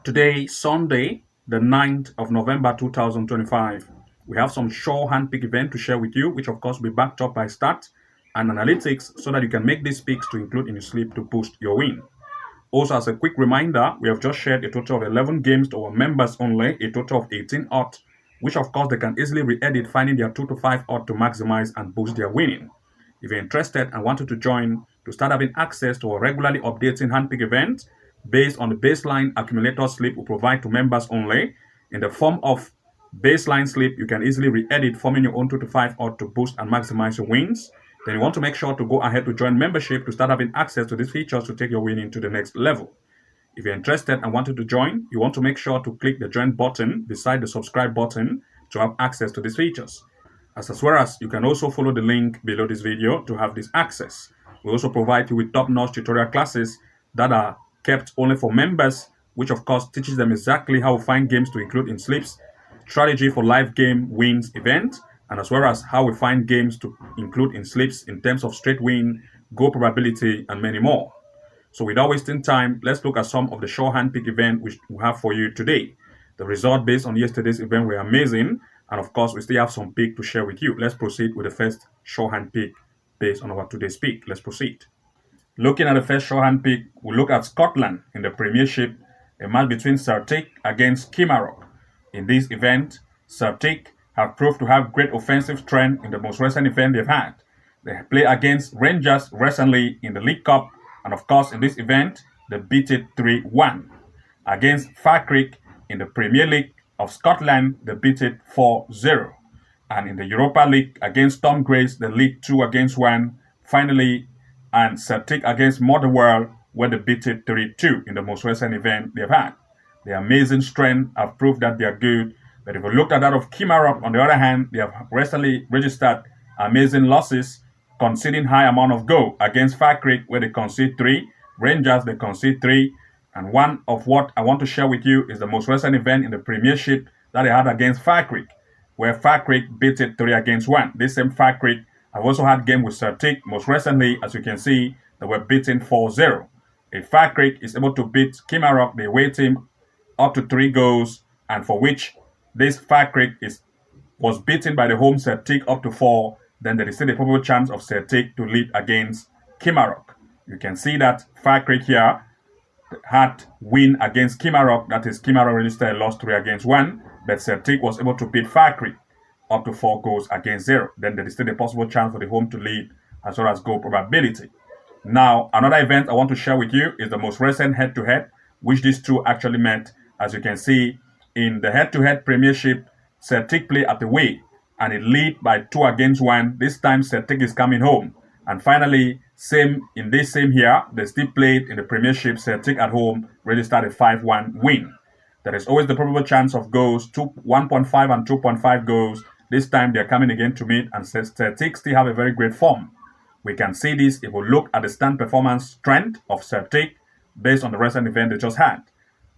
Today, Sunday, the 9th of November 2025, we have some sure hand pick event to share with you, which of course will be backed up by stats and analytics so that you can make these picks to include in your sleep to boost your win. Also, as a quick reminder, we have just shared a total of 11 games to our members only, a total of 18 odds, which of course they can easily re-edit, finding their 2 to 5 odds to maximize and boost their winning. If you're interested and wanted to join to start having access to our regularly updating handpick events based on the baseline accumulator slip we provide to members only, in the form of baseline slip, you can easily re-edit, forming your own 2 to 5 odd to boost and maximize your wins. Then you want to make sure to go ahead to join membership to start having access to these features to take your winning to the next level. If you're interested and wanted to join, you want to make sure to click the join button beside the subscribe button to have access to these features. As well as you can also follow the link below this video to have this access. We also provide you with top-notch tutorial classes that are kept only for members, which of course teaches them exactly how to find games to include in sleeps, strategy for live game wins event, and as well as how we find games to include in sleeps in terms of straight win, goal probability, and many more. So without wasting time, let's look at some of the sure hand pick event which we have for you today. The result based on yesterday's event were amazing, and of course we still have some pick to share with you. Let's proceed with the first sure hand pick based on our today's pick. Let's proceed. Looking at the first sure hand pick, we look at Scotland in the Premiership, a match between Celtic against Kilmarnock. In this event, Celtic have proved to have great offensive strength in the most recent event they've had. They play against Rangers recently in the League Cup, and of course in this event, they beat it 3-1. Against Falkirk in the Premier League of Scotland, they beat it 4-0. And in the Europa League against Tom Grace, the League 2 against 1. Finally, and Celtic against Motherwell, where they beat it 3-2 in the most recent event they've had. Their amazing strength have proved that they are good. But if we look at that of Kilmarnock, on the other hand, they have recently registered amazing losses, conceding high amount of goal against Falkirk, where they concede 3. Rangers, they concede 3. And one of what I want to share with you is the most recent event in the Premiership that they had against Falkirk, where Falkirk beat it 3-1. This same Falkirk have also had game with Celtic. Most recently, as you can see, they were beaten 4-0. If Falkirk is able to beat Kilmarnock, the away team, up to 3 goals, and for which this Falkirk was beaten by the home Celtic up to 4, then there is still a probable chance of Celtic to lead against Kilmarnock. You can see that Falkirk here had win against Kilmarnock, that is Kilmarnock registered a loss 3-1, but Celtic was able to beat Falkirk up to 4 goals against 0. Then there is still a possible chance for the home to lead as well as goal probability. Now, another event I want to share with you is the most recent head-to-head, which these two actually met. As you can see, in the head-to-head Premiership, Celtic play at the way, and it lead by 2-1. This time, Celtic is coming home. And finally, in this same year, they still played in the Premiership. Celtic at home registered a 5-1 win. There is always the probable chance of goals, 1.5 and 2.5 goals. This time they're coming again to meet, and Celtic still have a very great form. We can see this if we look at the stand performance strength of Celtic based on the recent event they just had.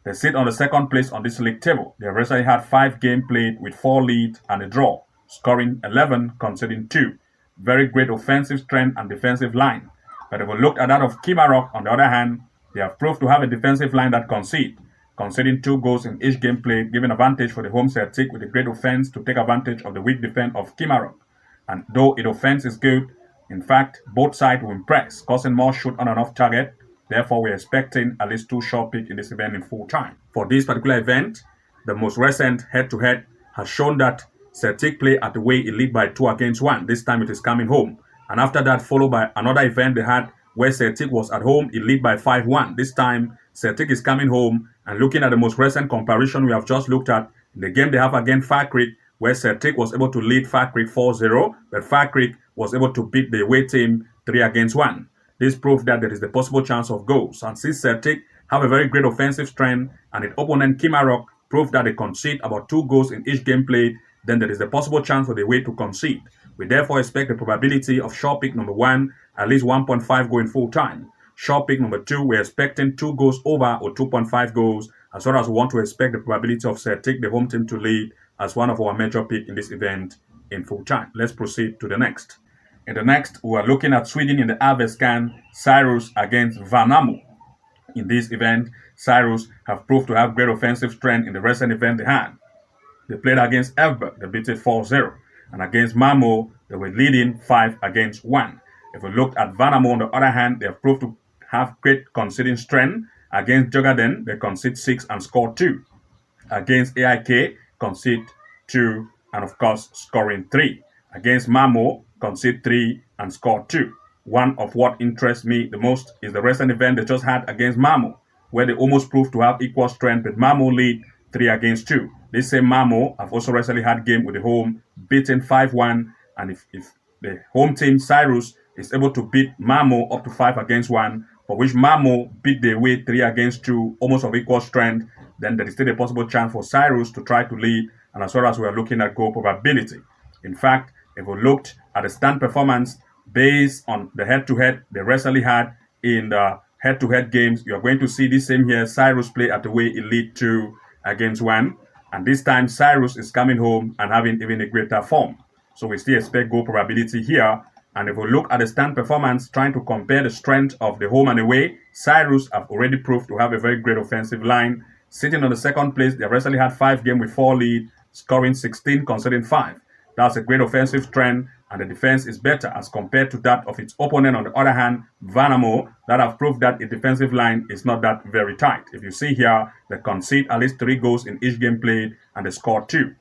They sit on the second place on this league table. They recently had 5 games played with 4 lead and a draw, scoring 11, conceding 2. Very great offensive strength and defensive line. But if we look at that of Kilmarnock, on the other hand, they have proved to have a defensive line that conceding 2 goals in each game played, giving advantage for the home Celtic with a great offense to take advantage of the weak defense of Kilmarnock. And though its offense is good, in fact, both sides will impress, causing more shoot on and off target. Therefore, we're expecting at least 2 short picks in this event in full time. For this particular event, the most recent head-to-head has shown that Celtic play at the way it lead by 2-1. This time it is coming home. And after that, followed by another event they had where Celtic was at home, it lead by 5-1. This time, Celtic is coming home. And looking at the most recent comparison we have just looked at, in the game they have against Falkirk, where Celtic was able to lead Falkirk 4-0, but Falkirk was able to beat the away team 3-1. This proved that there is the possible chance of goals. And since Celtic have a very great offensive strength, and its opponent Kilmarnock proved that they concede about 2 goals in each game played, then there is the possible chance for the way to concede. We therefore expect the probability of short pick number 1, at least 1.5 going full time. Short pick number 2, we're expecting 2 goals over or 2.5 goals, as well as we want to expect the probability of Celtic, the home team, to lead as one of our major picks in this event in full time. Let's proceed to the next. In the next, we are looking at Sweden in the Allsvenskan, Sirius against Vanamo. In this event, Sirius have proved to have great offensive strength in the recent event they had. They played against Elbert, they beat it 4-0. And against Mamo, they were leading 5-1. If we looked at Vanamo, on the other hand, they have proved to have great conceding strength. Against Jogaden, they concede 6 and score 2. Against AIK, concede 2 and, of course, scoring 3. Against Mamo, concede 3 and score 2. One of what interests me the most is the recent event they just had against Mamo, where they almost proved to have equal strength, but Mamo lead 3-2. This same Mamo have also recently had game with the home, beaten 5-1, and if the home team, Sirius, is able to beat Mamo up to 5-1, for which Mamo beat the away 3-2, almost of equal strength, then there is still a possible chance for Sirius to try to lead, and as well as we are looking at goal probability. In fact, if we looked at the stand performance based on the head-to-head they recently had in the head-to-head games, you are going to see this same here, Sirius play at the way Elite 2-1, and this time Sirius is coming home and having even a greater form. So we still expect goal probability here. And if we look at the stand performance, trying to compare the strength of the home and away, Sirius have already proved to have a very great offensive line. Sitting on the second place, they have recently had 5 games with 4 lead, scoring 16, conceding 5. That's a great offensive trend, and the defense is better as compared to that of its opponent. On the other hand, Vanamo, that have proved that its defensive line is not that very tight. If you see here, they concede at least 3 goals in each game played, and they score 2.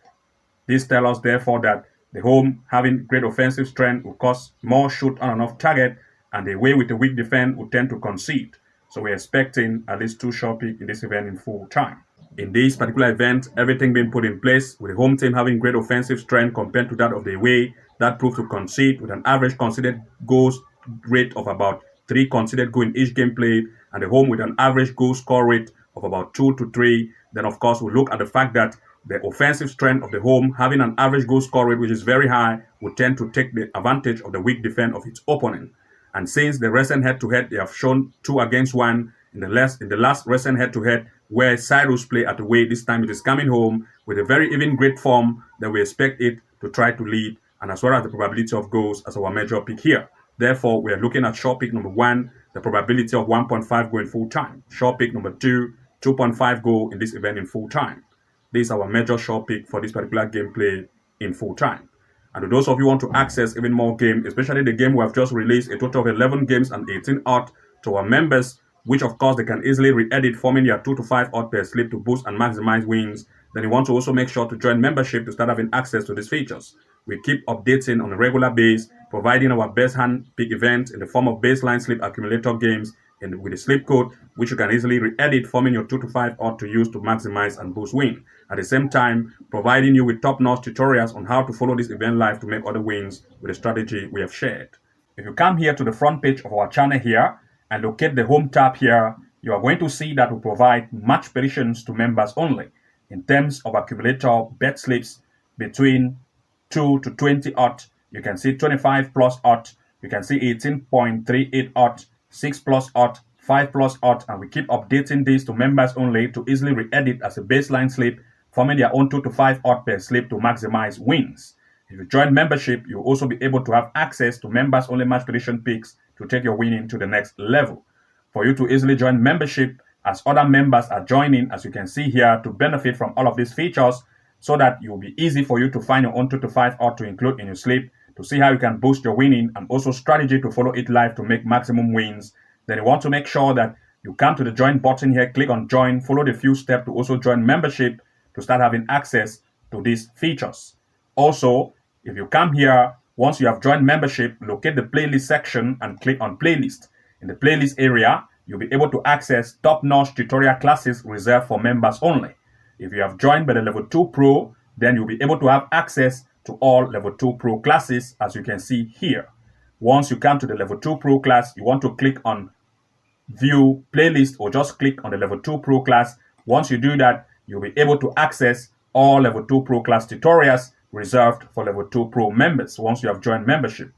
This tells us, therefore, that the home having great offensive strength will cause more shoot on and off target, and the away with a weak defense will tend to concede. So we're expecting at least 2 short pick in this event in full time. In this particular event, everything being put in place with the home team having great offensive strength compared to that of the away, that proved to concede with an average conceded goals rate of about 3 conceded goals in each game played, and the home with an average goal score rate of about 2 to 3. Then of course we look at the fact that the offensive strength of the home having an average goal score rate which is very high would tend to take the advantage of the weak defense of its opponent. And since the recent head-to-head, they have shown 2-1 in the last recent head-to-head where Sirius play at the way, this time it is coming home with a very even great form that we expect it to try to lead, and as well as the probability of goals as our major pick here. Therefore, we are looking at short pick number 1, the probability of 1.5 goal in full time. Short pick number 2, 2.5 goal in this event in full time. This is our major short pick for this particular gameplay in full time. And to those of you who want to access even more games, especially the game we have just released, a total of 11 games and 18 odds to our members, which of course they can easily re-edit, forming their 2 to 5 odds per slip to boost and maximize wins. Then you want to also make sure to join membership to start having access to these features. We keep updating on a regular basis, providing our best hand pick events in the form of baseline slip accumulator games and with the slip code, which you can easily re-edit, forming your 2 to 5 odds to use to maximize and boost win. At the same time, providing you with top-notch tutorials on how to follow this event live to make other wins with the strategy we have shared. If you come here to the front page of our channel here and locate the home tab here, you are going to see that we provide match predictions to members only. In terms of accumulator bet slips between 2 to 20 odds, you can see 25 plus odds, you can see 18.38 odds, 6 plus odds, 5 plus odds, and we keep updating this to members only to easily re-edit as a baseline slip, forming their own 2 to 5 odds per slip to maximize wins. If you join membership, you'll also be able to have access to members only match prediction picks to take your winning to the next level. For you to easily join membership as other members are joining, as you can see here, to benefit from all of these features, so that it will be easy for you to find your own 2 to 5 odds to include in your slip, to see how you can boost your winning and also strategy to follow it live to make maximum wins. Then you want to make sure that you come to the join button here, click on join, follow the few steps to also join membership to start having access to these features. Also, if you come here, once you have joined membership, locate the playlist section and click on playlist. In the playlist area, you'll be able to access top-notch tutorial classes reserved for members only. If you have joined by the level 2 pro, then you'll be able to have access to all level 2 pro classes, as you can see here. Once you come to the level 2 pro class, you want to click on view playlist or just click on the level 2 pro class. Once you do that, you'll be able to access all level 2 pro class tutorials reserved for level 2 pro members once you have joined membership.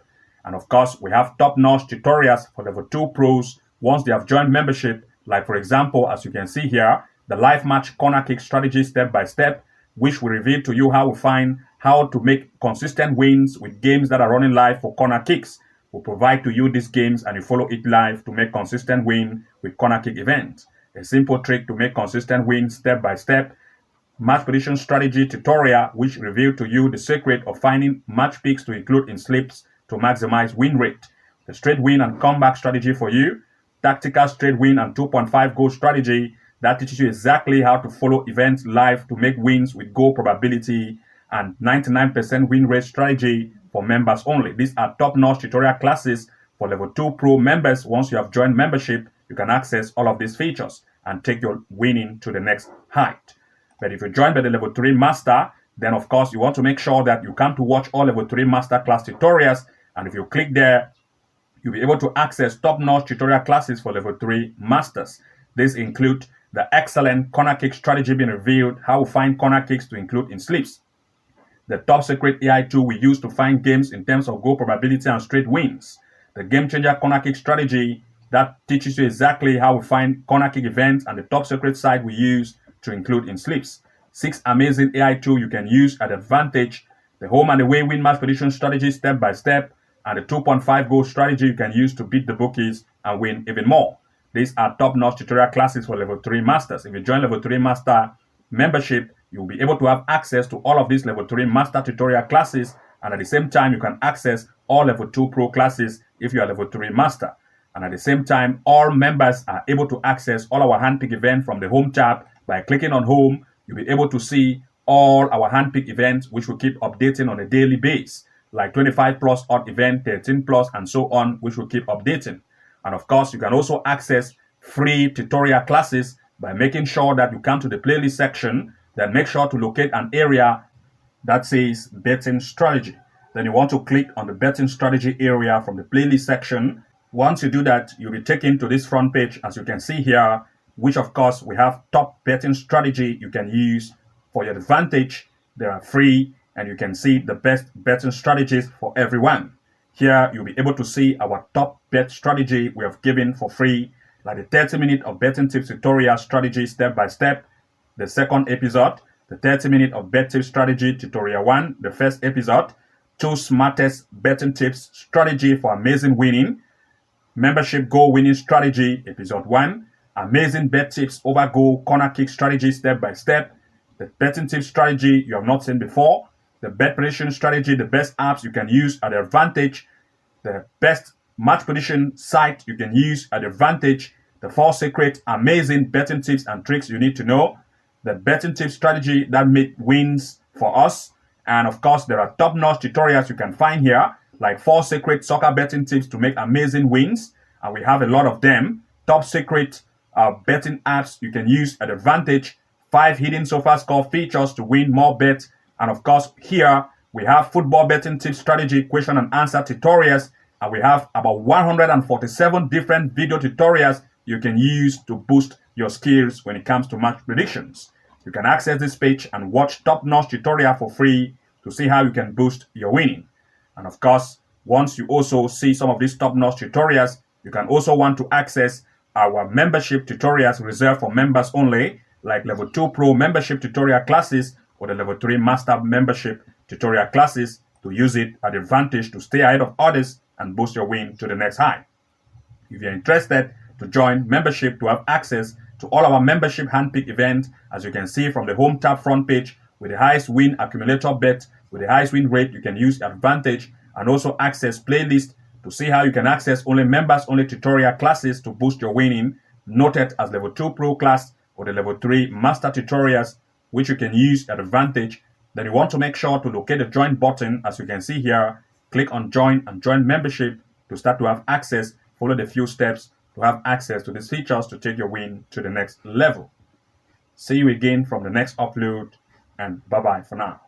And of course, we have top-notch tutorials for level 2 pros once they have joined membership, like for example, as you can see here, the live match corner kick strategy step by step, which will reveal to you how to make consistent wins with games that are running live for corner kicks. We'll provide to you these games and you follow it live to make consistent win with corner kick events. a simple trick to make consistent wins step by step, match prediction strategy tutorial which revealed to you the secret of finding match picks to include in slips to maximize win rate, the straight win and comeback strategy for you, tactical straight win and 2.5 goal strategy that teaches you exactly how to follow events live to make wins with goal probability, and 99% win rate strategy for members only. These are top-notch tutorial classes for level 2 pro members. Once you have joined membership, you can access all of these features and take your winning to the next height. But if you join by the level 3 master, then of course you want to make sure that you come to watch all level 3 master class tutorials, and if you click there, you'll be able to access top-notch tutorial classes for level 3 masters. These include the excellent corner kick strategy being revealed, how we find corner kicks to include in slips, the top secret AI tool we use to find games in terms of goal probability and straight wins, the game changer corner kick strategy that teaches you exactly how we find corner kick events, and the top secret site we use to include in slips. 6 amazing AI tools you can use at advantage, the home and away win match prediction strategy step by step, and the 2.5 goal strategy you can use to beat the bookies and win even more. These are top-notch tutorial classes for level 3 masters. If you join level 3 master membership, you'll be able to have access to all of these level 3 master tutorial classes, and at the same time you can access all level 2 pro classes if you are level 3 master. And at the same time, all members are able to access all our handpick events from the home tab. By clicking on home, you'll be able to see all our handpick events which we keep updating on a daily basis, like 25 plus odd event, 13 plus, and so on, which we keep updating. And of course, you can also access free tutorial classes by making sure that you come to the playlist section, then make sure to locate an area that says betting strategy. Then you want to click on the betting strategy area from the playlist section. Once you do that, you'll be taken to this front page, as you can see here, which of course we have top betting strategy you can use for your advantage. They are free, and you can see the best betting strategies for everyone. Here you'll be able to see our top bet strategy we have given for free, like the 30-minute of betting tips tutorial strategy step by step, the second episode, the 30-minute of bet tips strategy tutorial 1, the first episode, 2 smartest betting tips strategy for amazing winning, membership goal winning strategy episode 1, amazing bet tips over goal corner kick strategy step by step, the betting tips strategy you have not seen before, the bet prediction strategy, the best apps you can use at advantage, the best match prediction site you can use at advantage, the 4 secret amazing betting tips and tricks you need to know, the betting tips strategy that made wins for us, and of course there are top-notch tutorials you can find here, like 4 secret soccer betting tips to make amazing wins, and we have a lot of them, top secret betting apps you can use at advantage, 5 hidden Sofascore features to win more bets, and of course here we have football betting tips strategy question and answer tutorials, and we have about 147 different video tutorials you can use to boost your skills when it comes to match predictions. You can access this page and watch top-notch tutorial for free to see how you can boost your winning. And of course, once you also see some of these top-notch tutorials, you can also want to access our membership tutorials reserved for members only, like level 2 pro membership tutorial classes or the level 3 master membership tutorial classes, to use it at advantage to stay ahead of others and boost your win to the next high. If you're interested to join membership to have access to all our membership handpick events, as you can see from the home tab front page, with the highest win accumulator bet, with the highest win rate you can use at advantage, and also access playlist to see how you can access only members only tutorial classes to boost your winning, noted as level 2 pro class or the level 3 master tutorials, which you can use at advantage. Then you want to make sure to locate the join button, as you can see here, click on join and join membership to start to have access, follow the few steps to have access to these features to take your win to the next level. See you again from the next upload, and bye-bye for now.